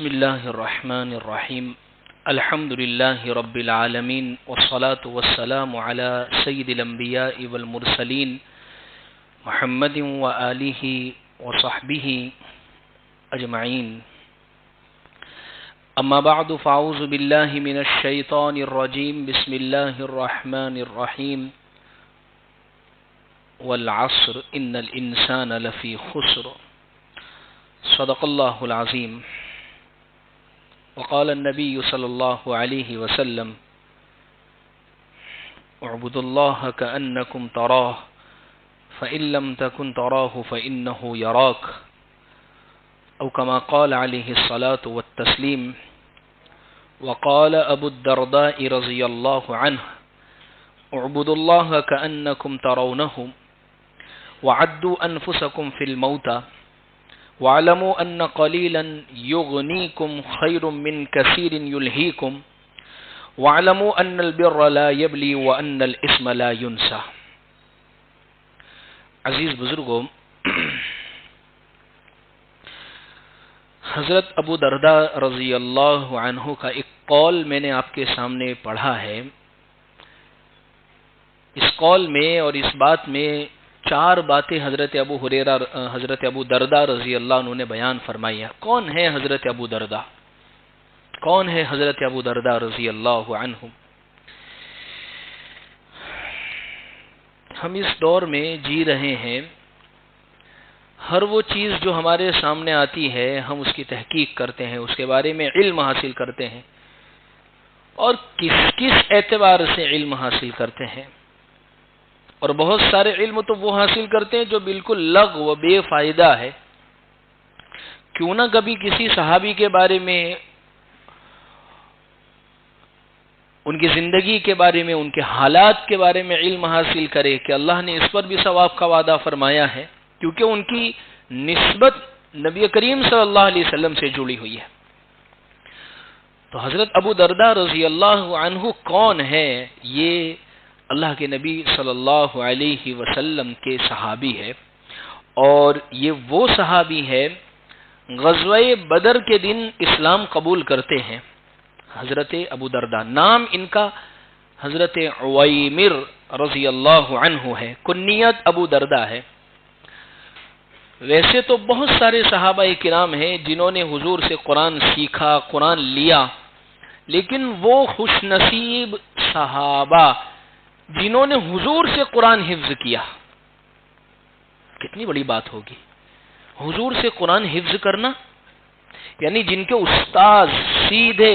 بسم الله الرحمن الرحيم الحمد لله رب العالمين والصلاة والسلام على سيد الأنبياء والمرسلين محمد وآله وصحبه أجمعين أما بعد فأعوذ بالله من الشيطان الرجيم بسم الله الرحمن الرحيم والعصر إن الإنسان لفي خسر صدق الله العظيم وقال النبي صلى الله عليه وسلم اعبدوا الله كأنكم تراه فإن لم تكن تراه فإنه يراك أو كما قال عليه الصلاة والتسليم. وقال أبو الدرداء رضي الله عنه اعبدوا الله كأنكم ترونه وعدوا أنفسكم في الموتى وَاعْلَمُوا أَنَّ قَلِيلًا يُغْنِيكُمْ خَيْرٌ مِّن كَثِيرٍ يُلْهِيكُمْ وَاعْلَمُوا أَنَّ الْبِرَّ لَا يَبْلِي وَأَنَّ الْإِثْمَ لَا يُنْسَى. عزیز بزرگوں، حضرت ابو درداء رضی اللہ عنہ کا ایک قول میں نے آپ کے سامنے پڑھا ہے. اس قول میں اور اس بات میں چار باتیں حضرت ابو درداء رضی اللہ عنہ نے بیان فرمائی ہیں. کون ہے حضرت ابو درداء؟ کون ہے حضرت ابو درداء رضی اللہ عنہ؟ ہم اس دور میں جی رہے ہیں، ہر وہ چیز جو ہمارے سامنے آتی ہے ہم اس کی تحقیق کرتے ہیں، اس کے بارے میں علم حاصل کرتے ہیں، اور کس اعتبار سے علم حاصل کرتے ہیں. اور بہت سارے علم تو وہ حاصل کرتے ہیں جو بالکل لغو و بے فائدہ ہے. کیوں نہ کبھی کسی صحابی کے بارے میں، ان کی زندگی کے بارے میں، ان کے حالات کے بارے میں علم حاصل کرے کہ اللہ نے اس پر بھی ثواب کا وعدہ فرمایا ہے، کیونکہ ان کی نسبت نبی کریم صلی اللہ علیہ وسلم سے جڑی ہوئی ہے. تو حضرت ابو درداء رضی اللہ عنہ کون ہے؟ یہ اللہ کے نبی صلی اللہ علیہ وسلم کے صحابی ہے، اور یہ وہ صحابی ہے غزوہ بدر کے دن اسلام قبول کرتے ہیں. حضرت ابو درداء، نام ان کا حضرت عویمر رضی اللہ عنہ ہے، کنیت ابو درداء ہے. ویسے تو بہت سارے صحابہ کرام ہیں جنہوں نے حضور سے قرآن سیکھا، قرآن لیا، لیکن وہ خوش نصیب صحابہ جنہوں نے حضور سے قرآن حفظ کیا. کتنی بڑی بات ہوگی حضور سے قرآن حفظ کرنا، یعنی جن کے استاد سیدھے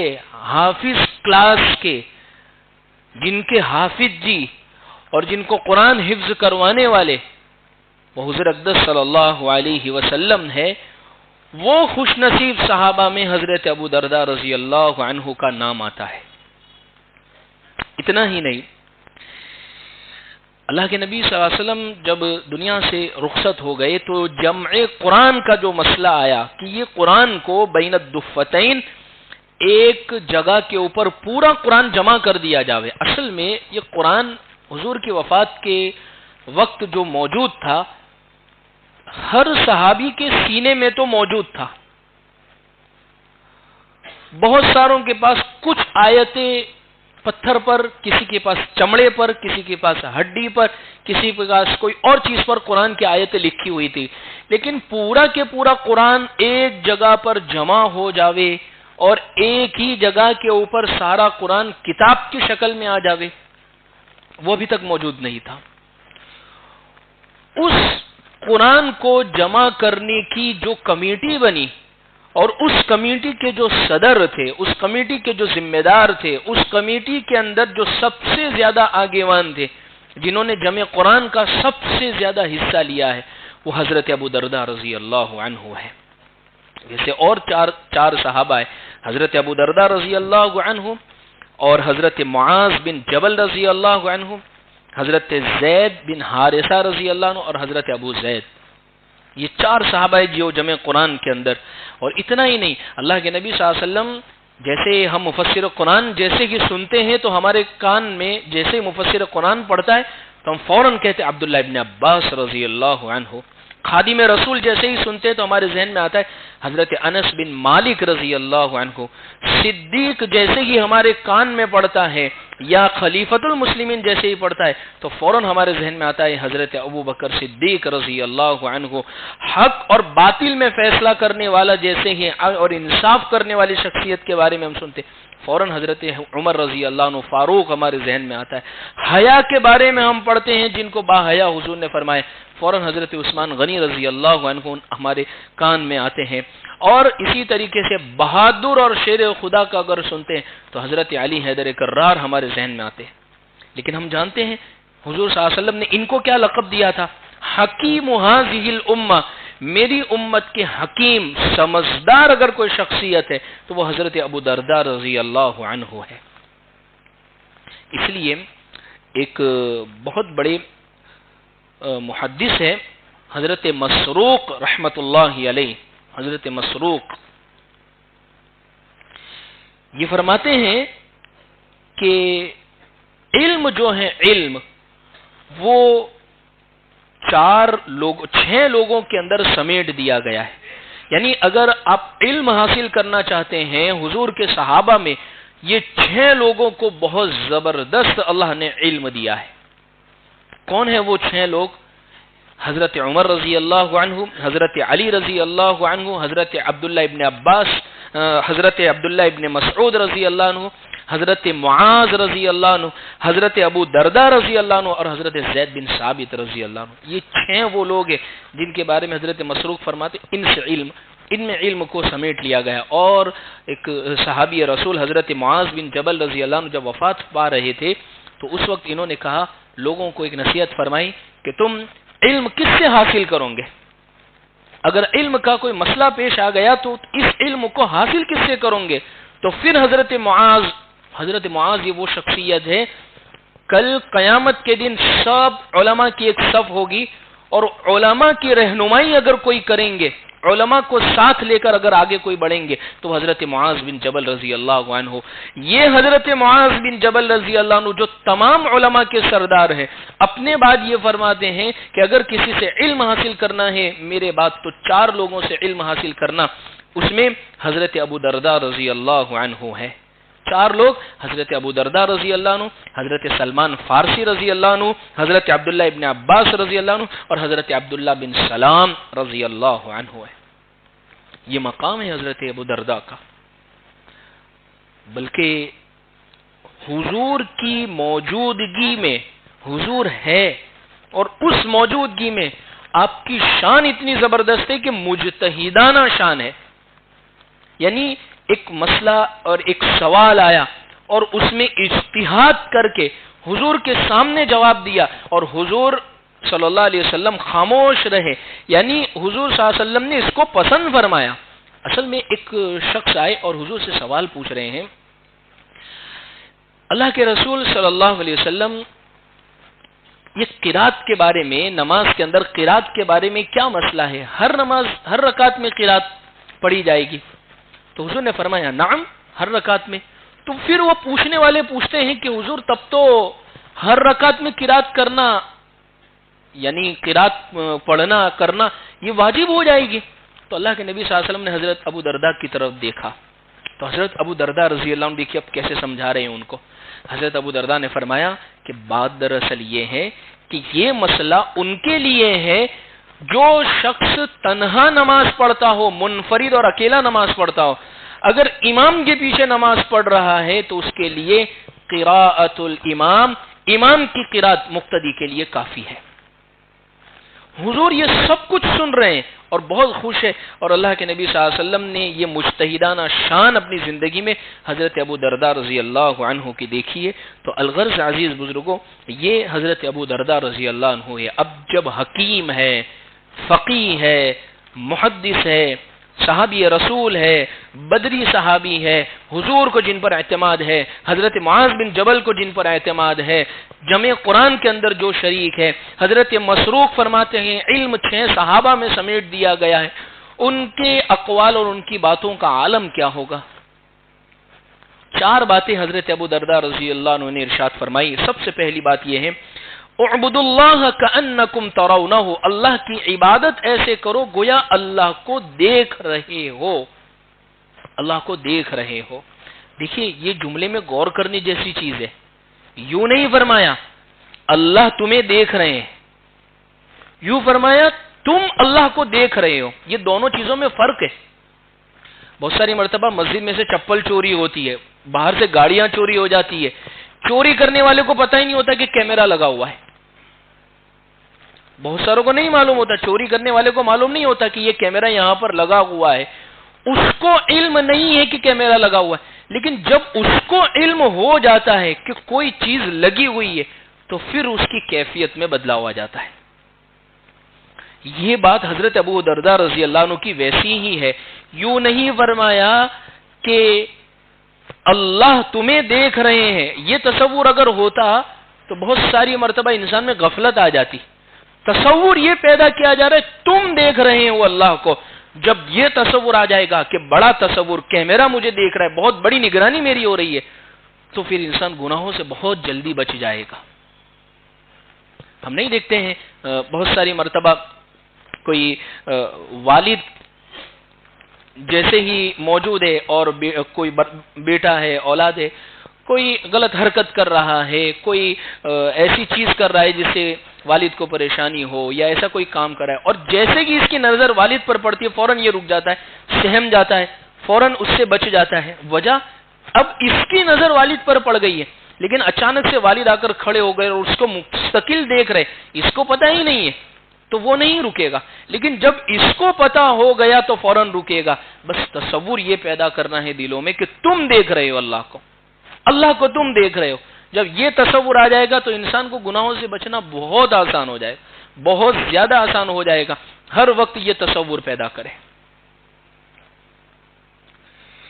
حافظ کلاس کے، جن کے حافظ جی اور جن کو قرآن حفظ کروانے والے وہ حضور اقدس صلی اللہ علیہ وسلم ہے. وہ خوش نصیب صحابہ میں حضرت ابو درداء رضی اللہ عنہ کا نام آتا ہے. اتنا ہی نہیں، اللہ کے نبی صلی اللہ علیہ وسلم جب دنیا سے رخصت ہو گئے تو جمع قرآن کا جو مسئلہ آیا کہ یہ قرآن کو بین الدفتین ایک جگہ کے اوپر پورا قرآن جمع کر دیا جاوے. اصل میں یہ قرآن حضور کی وفات کے وقت جو موجود تھا ہر صحابی کے سینے میں تو موجود تھا. بہت ساروں کے پاس کچھ آیتیں پتھر پر، کسی کے پاس چمڑے پر، کسی کے پاس ہڈی پر، کسی کے پاس کوئی اور چیز پر قرآن کی آیتیں لکھی ہوئی تھی. لیکن پورا کے پورا قرآن ایک جگہ پر جمع ہو جاوے اور ایک ہی جگہ کے اوپر سارا قرآن کتاب کی شکل میں آ جاوے، وہ ابھی تک موجود نہیں تھا. اس قرآن کو جمع کرنے کی جو کمیٹی بنی اور اس کمیٹی کے جو صدر تھے، اس کمیٹی کے جو ذمہ دار تھے، اس کمیٹی کے اندر جو سب سے زیادہ آگیوان تھے، جنہوں نے جمع قرآن کا سب سے زیادہ حصہ لیا ہے، وہ حضرت ابو درداء رضی اللہ عنہ ہے. جیسے اور چار صحابہ ہیں، حضرت ابو درداء رضی اللہ عنہ اور حضرت معاذ بن جبل رضی اللہ عنہ، حضرت زید بن حارثہ رضی اللہ عنہ اور حضرت ابو زید. یہ چار صحابہ جو جمع قرآن کے اندر. اور اتنا ہی نہیں، اللہ کے نبی صلی اللہ علیہ وسلم جیسے ہم مفسر قرآن جیسے کہ سنتے ہیں تو ہمارے کان میں جیسے مفسر قرآن پڑھتا ہے تو ہم فوراً کہتے ہیں عبداللہ ابن عباس رضی اللہ عنہ. خادم رسول جیسے ہی سنتے تو ہمارے ذہن میں آتا ہے حضرت انس بن مالک رضی اللہ عنہ. صدیق جیسے ہی ہمارے کان میں پڑتا ہے یا خلیفۃ المسلمین جیسے ہی پڑتا ہے تو فوراً ہمارے ذہن میں آتا ہے حضرت ابو بکر صدیق رضی اللہ عنہ. حق اور باطل میں فیصلہ کرنے والا جیسے ہی اور انصاف کرنے والی شخصیت کے بارے میں ہم سنتے فوراً حضرت عمر رضی اللہ عنہ فاروق ہمارے ذہن میں آتا ہے. حیا کے بارے میں ہم پڑھتے ہیں جن کو با حیا حضور نے فرمایا فوراً حضرت عثمان غنی رضی اللہ عنہ ہمارے کان میں آتے ہیں. اور اسی طریقے سے بہادر اور شیر خدا کا اگر سنتے ہیں تو حضرت علی حیدر کرار ہمارے ذہن میں آتے ہیں. لیکن ہم جانتے ہیں حضور صلی اللہ علیہ وسلم نے ان کو کیا لقب دیا تھا؟ حکیم ھذہ الامہ، میری امت کے حکیم سمجھدار اگر کوئی شخصیت ہے تو وہ حضرت ابو درداء رضی اللہ عنہ ہے. اس لیے ایک بہت بڑے محدث ہے حضرت مسروق رحمت اللہ علیہ. حضرت مسروق یہ فرماتے ہیں کہ علم جو ہے علم وہ 6 لوگوں کے اندر سمیٹ دیا گیا ہے. یعنی اگر آپ علم حاصل کرنا چاہتے ہیں حضور کے صحابہ میں یہ 6 لوگوں کو بہت زبردست اللہ نے علم دیا ہے. کون ہیں وہ 6 لوگ؟ حضرت عمر رضی اللہ عنہ، حضرت علی رضی اللہ عنہ، حضرت عبداللہ ابن عباس، حضرت عبداللہ ابن مسعود رضی اللہ عنہ، حضرت معاذ رضی اللہ عنہ، حضرت ابو درداء رضی اللہ عنہ اور حضرت زید بن ثابت رضی اللہ عنہ. یہ 6 وہ لوگ ہیں جن کے بارے میں حضرت مسروق فرماتے ان میں علم کو سمیٹ لیا گیا. اور ایک صحابی رسول حضرت معاذ بن جبل رضی اللہ عنہ جب وفات پا رہے تھے تو اس وقت انہوں نے کہا، لوگوں کو ایک نصیحت فرمائی کہ تم علم کس سے حاصل کرو گے؟ اگر علم کا کوئی مسئلہ پیش آ گیا تو اس علم کو حاصل کس سے کرو گے؟ تو پھر حضرت معاذ یہ وہ شخصیت ہے، کل قیامت کے دن سب علماء کی ایک صف ہوگی اور علماء کی رہنمائی اگر کوئی کریں گے، علماء کو ساتھ لے کر اگر آگے کوئی بڑھیں گے تو حضرت معاذ بن جبل رضی اللہ عنہ. یہ حضرت معاذ بن جبل رضی اللہ عنہ جو تمام علماء کے سردار ہیں، اپنے بعد یہ فرماتے ہیں کہ اگر کسی سے علم حاصل کرنا ہے میرے بعد تو 4 لوگوں سے علم حاصل کرنا. اس میں حضرت ابو درداء رضی اللہ عنہ ہے. 4 لوگ حضرت ابو درداء رضی اللہ عنہ، حضرت سلمان فارسی رضی اللہ عنہ، حضرت عبداللہ ابن عباس رضی اللہ عنہ اور حضرت عبداللہ بن سلام رضی اللہ عنہ ہے. یہ مقام ہے حضرت ابو درداء کا. بلکہ حضور کی موجودگی میں حضور ہے اور اس موجودگی میں آپ کی شان اتنی زبردست ہے کہ مجتہدانہ شان ہے. یعنی ایک مسئلہ اور ایک سوال آیا اور اس میں اجتہاد کر کے حضور کے سامنے جواب دیا اور حضور صلی اللہ علیہ وسلم خاموش رہے. یعنی حضور صلی اللہ علیہ وسلم نے اس کو پسند فرمایا. اصل میں ایک شخص آئے اور حضور سے سوال پوچھ رہے ہیں، اللہ کے رسول صلی اللہ علیہ وسلم یہ قرات کے بارے میں، نماز کے اندر قرات کے بارے میں کیا مسئلہ ہے؟ ہر رکعت میں قرات پڑھی جائے گی؟ تو حضور نے فرمایا نعم، ہر رکعت میں. تو پھر وہ پوچھنے والے پوچھتے ہیں کہ حضور تب تو ہر رکعت میں قرات کرنا یعنی قرات پڑھنا کرنا یہ واجب ہو جائے گی. تو اللہ کے نبی صلی اللہ علیہ وسلم نے حضرت ابو درداء کی طرف دیکھا تو حضرت ابو درداء رضی اللہ عنہ دیکھیے اب کیسے سمجھا رہے ہیں ان کو. حضرت ابو درداء نے فرمایا کہ بات دراصل یہ ہے کہ یہ مسئلہ ان کے لیے ہے جو شخص تنہا نماز پڑھتا ہو، منفرد اور اکیلا نماز پڑھتا ہو. اگر امام کے پیچھے نماز پڑھ رہا ہے تو اس کے لیے قراءت الامام، امام کی قراءت مقتدی کے لیے کافی ہے. حضور یہ سب کچھ سن رہے ہیں اور بہت خوش ہے اور اللہ کے نبی صلی اللہ علیہ وسلم نے یہ مجتہدانہ شان اپنی زندگی میں حضرت ابو درداء رضی اللہ عنہ کی دیکھی ہے. تو الغرض عزیز بزرگوں، یہ حضرت ابو درداء رضی اللہ عنہ ہے. اب جب حکیم ہے، فقیہ ہے، محدث ہے، صحابی رسول ہے، بدری صحابی ہے، حضور کو جن پر اعتماد ہے، حضرت معاذ بن جبل کو جن پر اعتماد ہے، جمع قرآن کے اندر جو شریک ہے، حضرت مسروق فرماتے ہیں علم 6 صحابہ میں سمیٹ دیا گیا ہے، ان کے اقوال اور ان کی باتوں کا عالم کیا ہوگا. 4 باتیں حضرت ابو درداء رضی اللہ عنہ نے ارشاد فرمائی. سب سے پہلی بات یہ ہے اعبدوا اللہ کأنکم ترونہ، اللہ کی عبادت ایسے کرو گویا اللہ کو دیکھ رہے ہو، اللہ کو دیکھ رہے ہو۔ دیکھیے یہ جملے میں غور کرنے جیسی چیز ہے، یوں نہیں فرمایا اللہ تمہیں دیکھ رہے ہیں، یوں فرمایا تم اللہ کو دیکھ رہے ہو۔ یہ دونوں چیزوں میں فرق ہے۔ بہت ساری مرتبہ مسجد میں سے چپل چوری ہوتی ہے، باہر سے گاڑیاں چوری ہو جاتی ہے، چوری کرنے والے کو پتہ ہی نہیں ہوتا کہ کیمرہ لگا ہوا ہے۔ بہت ساروں کو نہیں معلوم ہوتا، چوری کرنے والے کو معلوم نہیں ہوتا کہ یہ کیمرہ یہاں پر لگا ہوا ہے، اس کو علم نہیں ہے کہ کیمرہ لگا ہوا ہے۔ لیکن جب اس کو علم ہو جاتا ہے کہ کوئی چیز لگی ہوئی ہے تو پھر اس کی کیفیت میں بدلاؤ آ جاتا ہے۔ یہ بات حضرت ابو درداء رضی اللہ عنہ کی ویسی ہی ہے۔ یوں نہیں فرمایا کہ اللہ تمہیں دیکھ رہے ہیں، یہ تصور اگر ہوتا تو بہت ساری مرتبہ انسان میں غفلت آ جاتی۔ تصور یہ پیدا کیا جا رہا ہے تم دیکھ رہے ہو اللہ کو۔ جب یہ تصور آ جائے گا کہ بڑا تصور، کیمرہ مجھے دیکھ رہا ہے، بہت بڑی نگرانی میری ہو رہی ہے، تو پھر انسان گناہوں سے بہت جلدی بچ جائے گا۔ ہم نہیں دیکھتے ہیں بہت ساری مرتبہ کوئی والد جیسے ہی موجود ہے اور کوئی بیٹا ہے، اولاد ہے، کوئی غلط حرکت کر رہا ہے، کوئی ایسی چیز کر رہا ہے جس سے والد کو پریشانی ہو، یا ایسا کوئی کام کر رہا ہے، اور جیسے کہ اس کی نظر والد پر پڑتی ہے فوراً یہ رک جاتا ہے، سہم جاتا ہے، فوراً اس سے بچ جاتا ہے۔ وجہ اب اس کی نظر والد پر پڑ گئی ہے، لیکن اچانک سے والد آ کر کھڑے ہو گئے اور اس کو مستقل دیکھ رہے، اس کو پتہ ہی نہیں ہے تو وہ نہیں رکے گا، لیکن جب اس کو پتہ ہو گیا تو فوراً رکے گا۔ بس تصور یہ پیدا کرنا ہے دلوں میں کہ تم دیکھ رہے ہو اللہ کو، اللہ کو تم دیکھ رہے ہو۔ جب یہ تصور آ جائے گا تو انسان کو گناہوں سے بچنا بہت آسان ہو جائے گا، بہت زیادہ آسان ہو جائے گا۔ ہر وقت یہ تصور پیدا کرے۔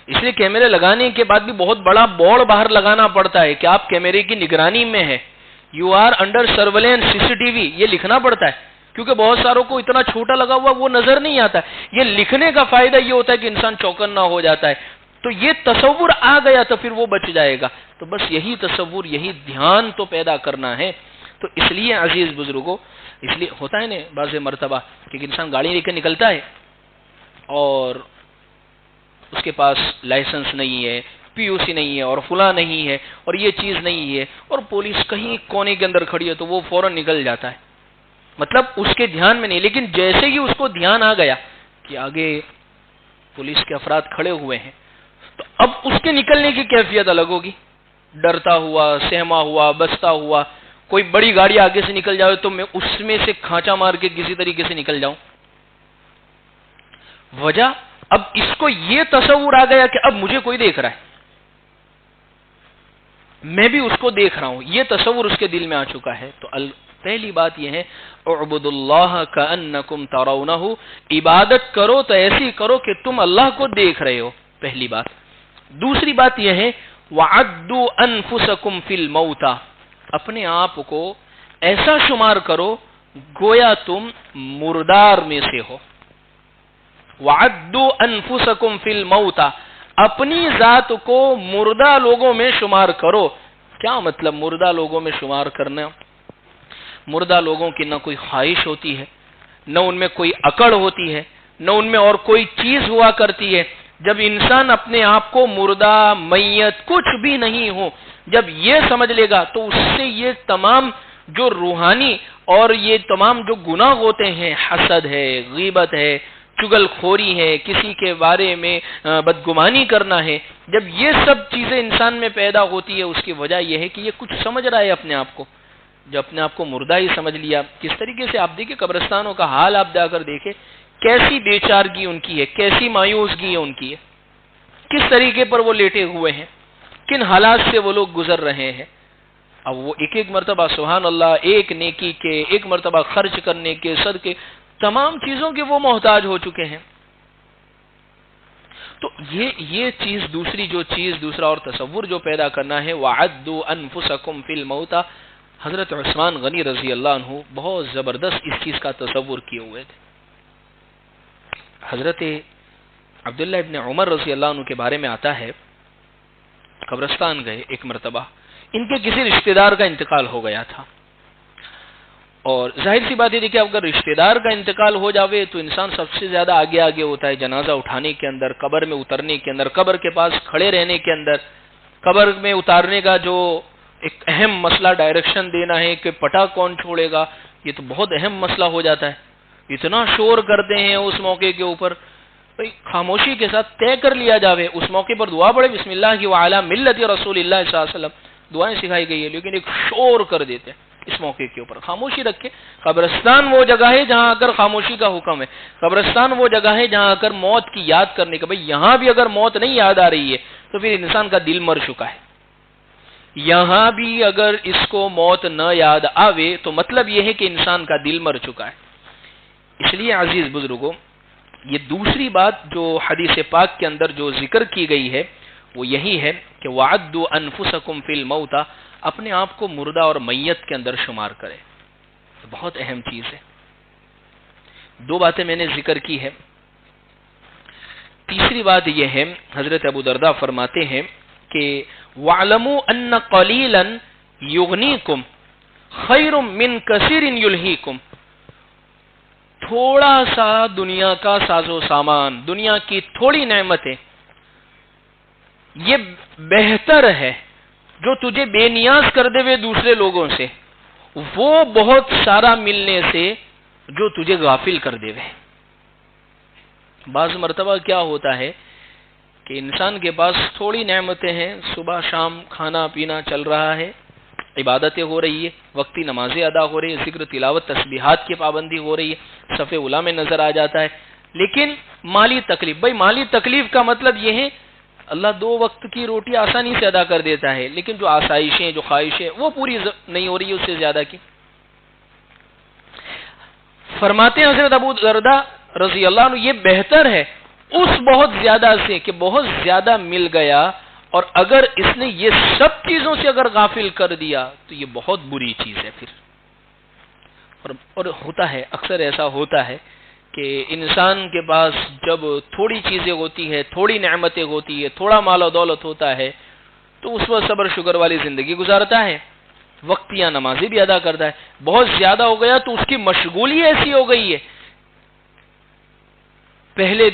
اس لیے کیمرے لگانے کے بعد بھی بہت بڑا بورڈ باہر لگانا پڑتا ہے کہ آپ کیمرے کی نگرانی میں ہے، you are under surveillance, CCTV، یہ لکھنا پڑتا ہے، کیونکہ بہت ساروں کو اتنا چھوٹا لگا ہوا وہ نظر نہیں آتا۔ یہ لکھنے کا فائدہ یہ ہوتا ہے کہ انسان چوکنا ہو جاتا ہے، تو یہ تصور آ گیا تو پھر وہ بچ جائے گا۔ تو بس یہی تصور، یہی دھیان تو پیدا کرنا ہے۔ تو اس لیے عزیز بزرگوں، اس لیے ہوتا ہے نا بعض مرتبہ کہ انسان گاڑی لے کے نکلتا ہے اور اس کے پاس لائسنس نہیں ہے، POC نہیں ہے، اور فلاں نہیں ہے، اور یہ چیز نہیں ہے، اور پولیس کہیں کونے کے اندر کھڑی ہے تو وہ فوراً نکل جاتا ہے، مطلب اس کے دھیان میں نہیں۔ لیکن جیسے ہی اس کو دھیان آ گیا کہ آگے پولیس کے افراد کھڑے ہوئے ہیں تو اب اس کے نکلنے کی کیفیت الگ ہوگی، ڈرتا ہوا، سہما ہوا، بستا ہوا۔ کوئی بڑی گاڑی آگے سے نکل جائے تو میں اس میں سے کھانچا مار کے کسی طریقے سے نکل جاؤں۔ وجہ اب اس کو یہ تصور آ گیا کہ اب مجھے کوئی دیکھ رہا ہے، میں بھی اس کو دیکھ رہا ہوں، یہ تصور اس کے دل میں آ چکا ہے۔ تو پہلی بات یہ ہے اعبدوا اللہ کأنکم ترونہ، عبادت کرو تو ایسی کرو کہ تم اللہ کو دیکھ رہے ہو، پہلی بات۔ دوسری بات یہ ہے وعدوا انفسکم فی الموتى، اپنے آپ کو ایسا شمار کرو گویا تم مردار میں سے ہو۔ وعدوا انفسکم فی الموتى، اپنی ذات کو مردہ لوگوں میں شمار کرو۔ کیا مطلب مردہ لوگوں میں شمار کرنا؟ مردہ لوگوں کی نہ کوئی خواہش ہوتی ہے، نہ ان میں کوئی عقل ہوتی ہے، نہ ان میں اور کوئی چیز ہوا کرتی ہے۔ جب انسان اپنے آپ کو مردہ، میت، کچھ بھی نہیں ہو، جب یہ سمجھ لے گا تو اس سے یہ تمام جو روحانی اور یہ تمام جو گناہ ہوتے ہیں، حسد ہے، غیبت ہے، چگل خوری ہے، کسی کے بارے میں بدگمانی کرنا ہے، جب یہ سب چیزیں انسان میں پیدا ہوتی ہے، اس کی وجہ یہ ہے کہ یہ کچھ سمجھ رہا ہے اپنے آپ کو۔ جو اپنے آپ کو مردہ ہی سمجھ لیا، کس طریقے سے آپ دیکھیں قبرستانوں کا حال، آپ جا کر دیکھیں کیسی بے چارگی ان کی ہے، کیسی مایوسگی ہے ان کی ہے، کس طریقے پر وہ لیٹے ہوئے ہیں، کن حالات سے وہ لوگ گزر رہے ہیں۔ اب وہ ایک ایک مرتبہ سبحان اللہ، ایک نیکی کے، ایک مرتبہ خرچ کرنے کے، صدقے، تمام چیزوں کے وہ محتاج ہو چکے ہیں۔ تو یہ چیز، دوسرا اور تصور جو پیدا کرنا ہے وعدوا انفسکم فی الموتى، حضرت عثمان غنی رضی اللہ عنہ بہت زبردست اس چیز کا تصور کیے ہوئے تھے۔ حضرت عبداللہ ابن عمر رضی اللہ عنہ کے بارے میں آتا ہے، قبرستان گئے ایک مرتبہ، ان کے کسی رشتہ دار کا انتقال ہو گیا تھا، اور ظاہر سی بات ہے دیکھیے اگر رشتہ دار کا انتقال ہو جاوے تو انسان سب سے زیادہ آگے آگے ہوتا ہے جنازہ اٹھانے کے اندر، قبر میں اترنے کے اندر، قبر کے پاس کھڑے رہنے کے اندر، قبر میں اتارنے کا جو ایک اہم مسئلہ ڈائریکشن دینا ہے کہ پٹا کون چھوڑے گا، یہ تو بہت اہم مسئلہ ہو جاتا ہے. اتنا شور کرتے ہیں اس موقع کے اوپر، بھائی خاموشی کے ساتھ طے کر لیا جاوے. اس موقع پر دعا پڑھے بسم اللہ وعلی ملت رسول اللہ صلی اللہ علیہ وسلم، دعائیں سکھائی گئی ہے، لیکن ایک شور کر دیتے ہیں اس موقع کے اوپر. خاموشی رکھے. قبرستان وہ جگہ ہے جہاں اگر خاموشی کا حکم ہے، قبرستان وہ جگہ ہے جہاں اگر موت کی یاد کرنے کا، بھائی یہاں بھی اگر موت نہیں یاد آ رہی ہے تو پھر انسان کا دل مر چکا ہے. یہاں بھی اگر اس کو موت نہ یاد آوے تو مطلب یہ ہے کہ انسان کا دل مر چکا ہے. اس لیے عزیز بزرگوں، یہ دوسری بات جو حدیث پاک کے اندر جو ذکر کی گئی ہے وہ یہی ہے کہ وَعَدُّوا أَنفُسَكُمْ فِي الْمَوْتَى، اپنے آپ کو مردہ اور میت کے اندر شمار کرے. بہت اہم چیز ہے. دو باتیں میں نے ذکر کی ہے. تیسری بات یہ ہے، حضرت ابو درداء فرماتے ہیں کہ وَاعْلَمُوا أَنَّ قَلِيلًا يُغْنِيكُمْ خَيْرٌ مِّن كَثِيرٍ يُلْهِيكُمْ. تھوڑا سا دنیا کا ساز و سامان، دنیا کی تھوڑی نعمتیں، یہ بہتر ہے جو تجھے بے نیاز کر دے ہوئے دوسرے لوگوں سے، وہ بہت سارا ملنے سے جو تجھے غافل کر دے ہوئے. بعض مرتبہ کیا ہوتا ہے کہ انسان کے پاس تھوڑی نعمتیں ہیں، صبح شام کھانا پینا چل رہا ہے، عبادتیں ہو رہی ہے، وقتی نمازیں ادا ہو رہی ہے، ذکر تلاوت تسبیحات کی پابندی ہو رہی ہے، صف اولیٰ میں نظر آ جاتا ہے، لیکن مالی تکلیف. بھائی مالی تکلیف کا مطلب یہ ہے اللہ دو وقت کی روٹی آسانی سے ادا کر دیتا ہے، لیکن جو آسائشیں جو خواہشیں وہ پوری نہیں ہو رہی ہے اس سے زیادہ کی. فرماتے ہیں حضرت ابو درداء رضی اللہ عنہ یہ بہتر ہے اس بہت زیادہ سے کہ بہت زیادہ مل گیا، اور اگر اس نے یہ سب چیزوں سے اگر غافل کر دیا تو یہ بہت بری چیز ہے پھر. اور ہوتا ہے اکثر ایسا ہوتا ہے کہ انسان کے پاس جب تھوڑی چیزیں ہوتی ہے، تھوڑی نعمتیں ہوتی ہے، تھوڑا مال و دولت ہوتا ہے تو اس وقت صبر شکر والی زندگی گزارتا ہے، وقتیاں نمازیں بھی ادا کرتا ہے. بہت زیادہ ہو گیا تو اس کی مشغولی ایسی ہو گئی ہے، پہلے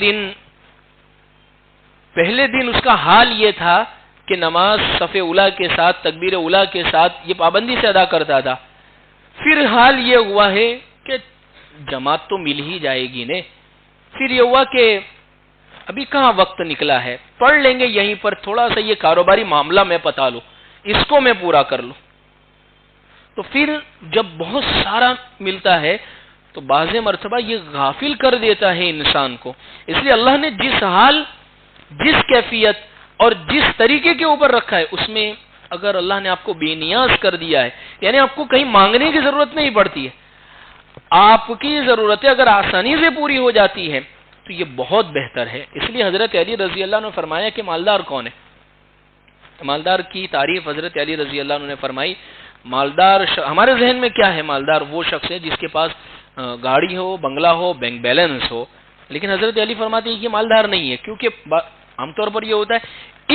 دن اس کا حال یہ تھا کہ نماز صف اولیٰ کے ساتھ تکبیر اولیٰ کے ساتھ یہ پابندی سے ادا کرتا تھا، پھر حال یہ ہوا ہے کہ جماعت تو مل ہی جائے گی نے، پھر یہ ہوا کہ ابھی کہاں وقت نکلا ہے، پڑھ لیں گے یہیں پر، تھوڑا سا یہ کاروباری معاملہ میں پتا لو، اس کو میں پورا کر لوں. تو پھر جب بہت سارا ملتا ہے تو بعض مرتبہ یہ غافل کر دیتا ہے انسان کو. اس لیے اللہ نے جس حال، جس کیفیت اور جس طریقے کے اوپر رکھا ہے اس میں اگر اللہ نے آپ کو بے نیاز کر دیا ہے، یعنی آپ کو کہیں مانگنے کی ضرورت نہیں پڑتی ہے، آپ کی ضرورتیں اگر آسانی سے پوری ہو جاتی ہے تو یہ بہت بہتر ہے. اس لیے حضرت علی رضی اللہ عنہ نے فرمایا کہ مالدار کون ہے. مالدار کی تعریف حضرت علی رضی اللہ عنہ نے فرمائی، مالدار ہمارے ذہن میں کیا ہے، مالدار وہ شخص ہے جس کے پاس گاڑی ہو، بنگلہ ہو، بینک بیلنس ہو. لیکن حضرت علی فرماتے ہیں کہ مالدار نہیں ہے، کیونکہ عام طور پر یہ ہوتا ہے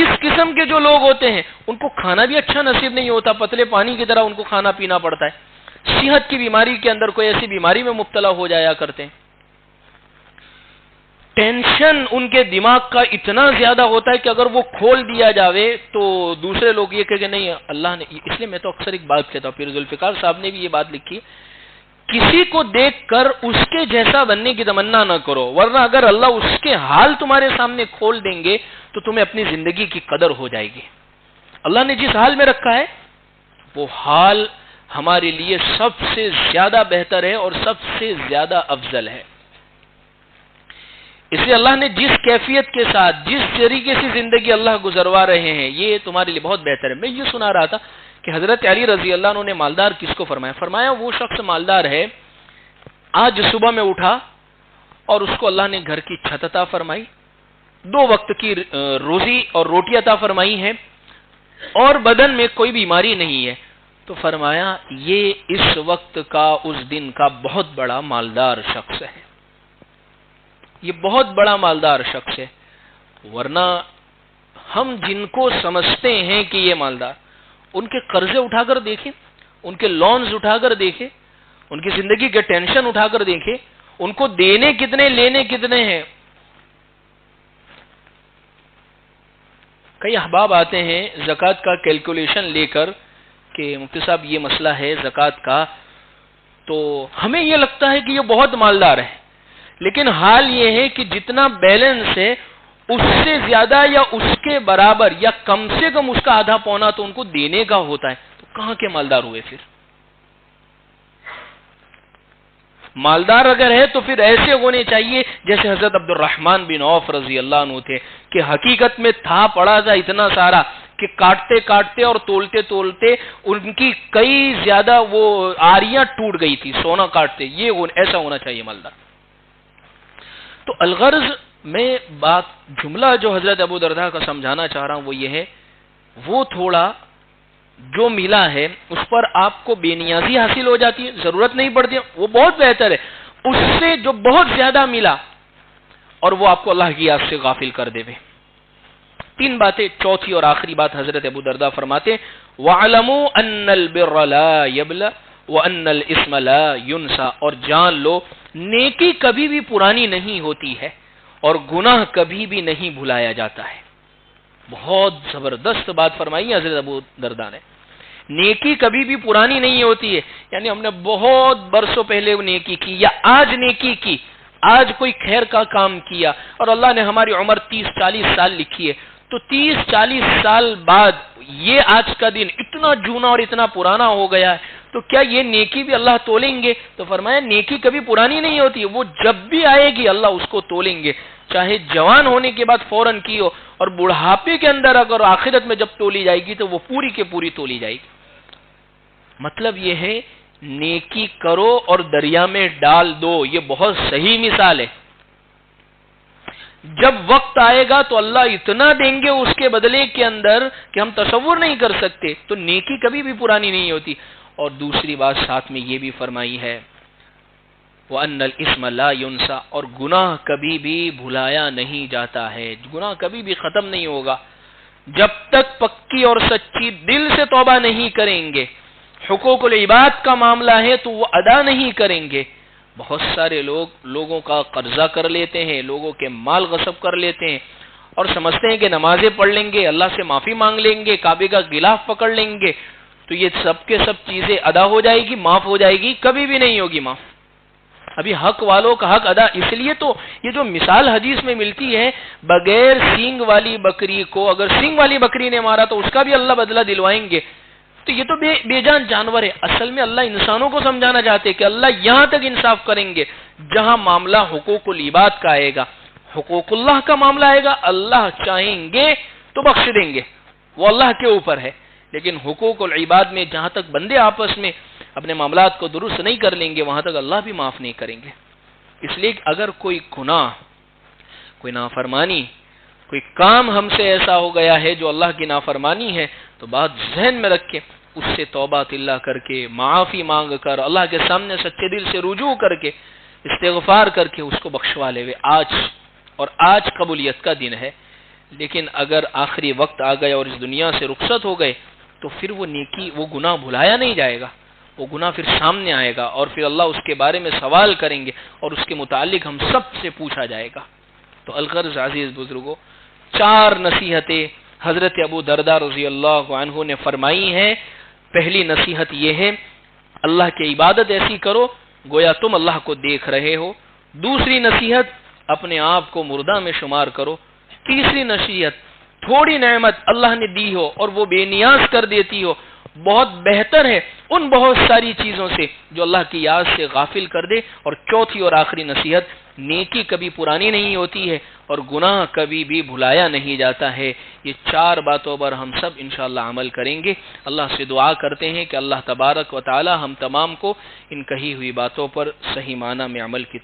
اس قسم کے جو لوگ ہوتے ہیں ان کو کھانا بھی اچھا نصیب نہیں ہوتا، پتلے پانی کی طرح ان کو کھانا پینا پڑتا ہے، صحت کی بیماری کے اندر کوئی ایسی بیماری میں مبتلا ہو جایا کرتے ہیں، ٹینشن ان کے دماغ کا اتنا زیادہ ہوتا ہے کہ اگر وہ کھول دیا جاوے تو دوسرے لوگ یہ کہ نہیں اللہ نے. اس لیے میں تو اکثر ایک بات کہتا ہوں، پیر ذوالفقار صاحب نے بھی یہ بات لکھی، کسی کو دیکھ کر اس کے جیسا بننے کی تمنا نہ کرو، ورنہ اگر اللہ اس کے حال تمہارے سامنے کھول دیں گے تو تمہیں اپنی زندگی کی قدر ہو جائے گی. اللہ نے جس حال میں رکھا ہے وہ حال ہمارے لیے سب سے زیادہ بہتر ہے اور سب سے زیادہ افضل ہے. اس لیے اللہ نے جس کیفیت کے ساتھ، جس طریقے سے زندگی اللہ گزروا رہے ہیں یہ تمہارے لیے بہت بہتر ہے. میں یہ سنا رہا تھا کہ حضرت علی رضی اللہ عنہ نے مالدار کس کو فرمایا، فرمایا وہ شخص مالدار ہے آج صبح میں اٹھا اور اس کو اللہ نے گھر کی چھت عطا فرمائی، 2 وقت کی روزی اور روٹی عطا فرمائی ہے، اور بدن میں کوئی بیماری نہیں ہے، تو فرمایا یہ اس وقت کا، اس دن کا بہت بڑا مالدار شخص ہے، یہ بہت بڑا مالدار شخص ہے. ورنہ ہم جن کو سمجھتے ہیں کہ یہ مالدار، ان کے قرضے اٹھا کر دیکھیں، ان کے لونز اٹھا کر دیکھیں، ان کی زندگی کے ٹینشن اٹھا کر دیکھیں، ان کو دینے کتنے لینے کتنے ہیں۔ کئی احباب آتے ہیں زکوٰۃ کا کیلکولیشن لے کر کہ مفتی صاحب یہ مسئلہ ہے زکوٰۃ کا، تو ہمیں یہ لگتا ہے کہ یہ بہت مالدار ہے، لیکن حال یہ ہے کہ جتنا بیلنس ہے اس سے زیادہ یا اس کے برابر یا کم سے کم اس کا آدھا پونا تو ان کو دینے کا ہوتا ہے، تو کہاں کے مالدار ہوئے پھر؟ مالدار اگر ہے تو پھر ایسے ہونے چاہیے جیسے حضرت عبد الرحمن بن عوف رضی اللہ عنہ تھے، کہ حقیقت میں تھا پڑا تھا اتنا سارا کہ کاٹتے کاٹتے اور تولتے تولتے ان کی کئی زیادہ وہ آریاں ٹوٹ گئی تھی سونا کاٹتے، یہ ایسا ہونا چاہیے مالدار۔ تو الغرض میں بات جملہ جو حضرت ابو درداء کا سمجھانا چاہ رہا ہوں وہ یہ ہے، وہ تھوڑا جو ملا ہے اس پر آپ کو بے نیازی حاصل ہو جاتی ہے، ضرورت نہیں پڑتی، وہ بہت بہتر ہے۔ اس سے جو بہت زیادہ ملا اور وہ آپ کو اللہ کی یاد سے غافل کر دے۔ تین باتیں، چوتھی اور آخری بات حضرت ابو درداء فرماتے وَعْلَمُوا أَنَّ الْبِرَّ لَا يَبْلَى وَأَنَّ الْإِثْمَ لَا يُنْسَى، اور جان لو نیکی کبھی بھی پرانی نہیں ہوتی ہے اور گناہ کبھی بھی نہیں بھلایا جاتا ہے۔ بہت زبردست بات فرمائی حضرت ابو درداء نے، نیکی کبھی بھی پرانی نہیں ہوتی ہے، یعنی ہم نے بہت برسوں پہلے وہ نیکی کی یا آج نیکی کی، آج کوئی خیر کا کام کیا اور اللہ نے ہماری عمر 30-40 سال لکھی ہے، تو 30-40 سال بعد یہ آج کا دن اتنا جونا اور اتنا پرانا ہو گیا ہے، تو کیا یہ نیکی بھی اللہ تولیں گے؟ تو فرمایا نیکی کبھی پرانی نہیں ہوتی، وہ جب بھی آئے گی اللہ اس کو تولیں گے، چاہے جوان ہونے کے بعد فوراً کی ہو، اور بڑھاپے کے اندر اگر آخرت میں جب تولی جائے گی تو وہ پوری کے پوری تولی جائے گی۔ مطلب یہ ہے نیکی کرو اور دریا میں ڈال دو، یہ بہت صحیح مثال ہے۔ جب وقت آئے گا تو اللہ اتنا دیں گے اس کے بدلے کے اندر کہ ہم تصور نہیں کر سکتے، تو نیکی کبھی بھی پرانی نہیں ہوتی۔ اور دوسری بات ساتھ میں یہ بھی فرمائی ہے وَأَنَّ الْإِثْمَ لَا يُنْسَى، اور گناہ کبھی بھی بھلایا نہیں جاتا ہے، گناہ کبھی بھی ختم نہیں ہوگا جب تک پکی اور سچی دل سے توبہ نہیں کریں گے۔ حقوق العباد کا معاملہ ہے تو وہ ادا نہیں کریں گے۔ بہت سارے لوگوں کا قرضہ کر لیتے ہیں، لوگوں کے مال غصب کر لیتے ہیں اور سمجھتے ہیں کہ نمازیں پڑھ لیں گے، اللہ سے معافی مانگ لیں گے، کعبے کا غلاف پکڑ لیں گے تو یہ سب کے سب چیزیں ادا ہو جائے گی، معاف ہو جائے گی، کبھی بھی نہیں ہوگی معاف۔ ابھی حق والوں کا حق ادا، اس لیے تو یہ جو مثال حدیث میں ملتی ہے، بغیر سینگ والی بکری کو اگر سینگ والی بکری نے مارا تو اس کا بھی اللہ بدلہ دلوائیں گے، تو یہ تو بے جان جانور ہے۔ اصل میں اللہ انسانوں کو سمجھانا چاہتے کہ اللہ یہاں تک انصاف کریں گے جہاں معاملہ حقوق العباد کا آئے گا، حقوق اللہ کا معاملہ آئے گا، اللہ چاہیں گے تو بخش دیں گے، وہ اللہ کے اوپر ہے، لیکن حقوق العباد میں جہاں تک بندے آپس میں اپنے معاملات کو درست نہیں کر لیں گے وہاں تک اللہ بھی معاف نہیں کریں گے۔ اس لیے اگر کوئی گناہ، کوئی نافرمانی، کوئی کام ہم سے ایسا ہو گیا ہے جو اللہ کی نافرمانی ہے تو بات ذہن میں رکھ کے اس سے توبہ اللہ کر کے معافی مانگ کر اللہ کے سامنے سچے دل سے رجوع کر کے استغفار کر کے اس کو بخشوا لے۔ آج قبولیت کا دن ہے، لیکن اگر آخری وقت آ گیا اور اس دنیا سے رخصت ہو گئے تو پھر وہ نیکی، وہ گناہ بھلایا نہیں جائے گا، وہ گناہ پھر سامنے آئے گا اور پھر اللہ اس کے بارے میں سوال کریں گے اور اس کے متعلق ہم سب سے پوچھا جائے گا۔ تو الغرض عزیز بزرگوں، 4 نصیحتیں حضرت ابو درداء رضی اللہ عنہ نے فرمائی ہیں۔ پہلی نصیحت یہ ہے اللہ کی عبادت ایسی کرو گویا تم اللہ کو دیکھ رہے ہو۔ دوسری نصیحت اپنے آپ کو مردہ میں شمار کرو۔ تیسری نصیحت تھوڑی نعمت اللہ نے دی ہو اور وہ بے نیاز کر دیتی ہو، بہت بہتر ہے ان بہت ساری چیزوں سے جو اللہ کی یاد سے غافل کر دے۔ اور چوتھی اور آخری نصیحت، نیکی کبھی پرانی نہیں ہوتی ہے اور گناہ کبھی بھی بھلایا نہیں جاتا ہے۔ یہ 4 باتوں پر ہم سب انشاءاللہ عمل کریں گے۔ اللہ سے دعا کرتے ہیں کہ اللہ تبارک و تعالی ہم تمام کو ان کہی ہوئی باتوں پر صحیح معنی میں عمل کی